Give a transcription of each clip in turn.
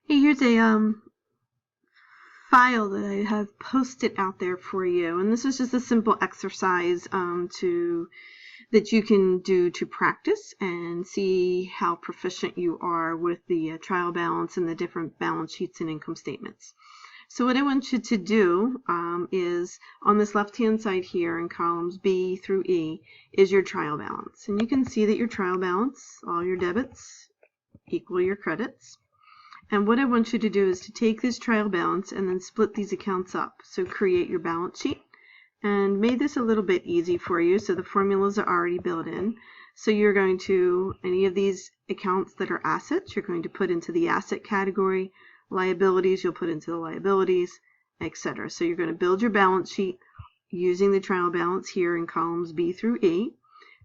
Hey, here's a file that I have posted out there for you, and this is just a simple exercise that you can do to practice and see how proficient you are with the trial balance and the different balance sheets and income statements. So what I want you to do is on this left-hand side here in columns B through E is your trial balance. And you can see that your trial balance, all your debits equal your credits. And what I want you to do is to take this trial balance and then split these accounts up. So create your balance sheet and made this a little bit easy for you. So the formulas are already built in. So you're going to, any of these accounts that are assets, you're going to put into the asset category. Liabilities, you'll put into the liabilities, etc. So you're going to build your balance sheet using the trial balance here in columns B through E.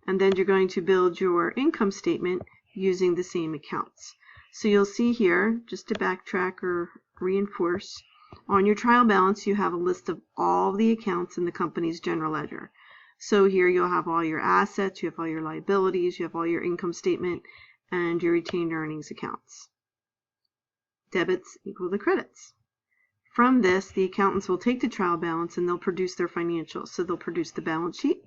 And then you're going to build your income statement using the same accounts. So you'll see here, just to backtrack or reinforce, on your trial balance you have a list of all the accounts in the company's general ledger. So here you'll have all your assets, you have all your liabilities, you have all your income statement, and your retained earnings accounts. Debits equal the credits. From this, the accountants will take the trial balance and they'll produce their financials. So they'll produce the balance sheet,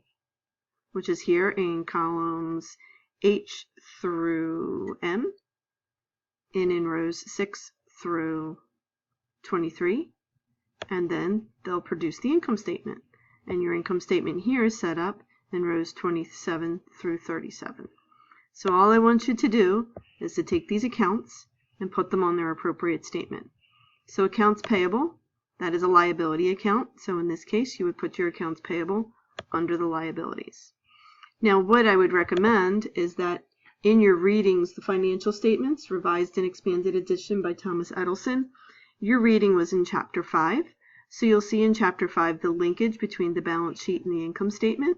which is here in columns H through M, and in rows 6 through 23, and then they'll produce the income statement. And your income statement here is set up in rows 27 through 37. So all I want you to do is to take these accounts and put them on their appropriate statement. So accounts payable, that is a liability account. So in this case, you would put your accounts payable under the liabilities. Now what I would recommend is that in your readings, the financial statements, revised and expanded edition by Thomas Edelson, your reading was in chapter 5. So you'll see in chapter 5 the linkage between the balance sheet and the income statement.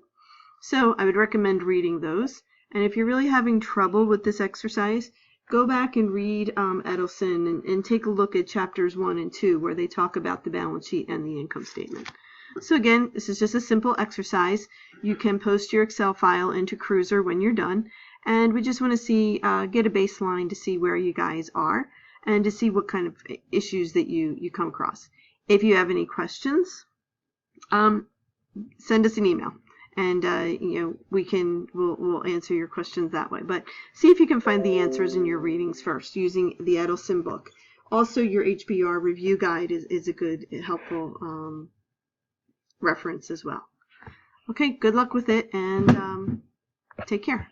So I would recommend reading those. And if you're really having trouble with this exercise, go back and read Edelson and take a look at chapters 1 and 2 where they talk about the balance sheet and the income statement. So again, this is just a simple exercise. You can post your Excel file into Cruiser when you're done. And we just want to see, get a baseline to see where you guys are and to see what kind of issues that you come across. If you have any questions, send us an email. And we'll answer your questions that way. But see if you can find the answers in your readings first using the Edelson book. Also, your HBR review guide is a good, helpful reference as well. Okay, good luck with it, and take care.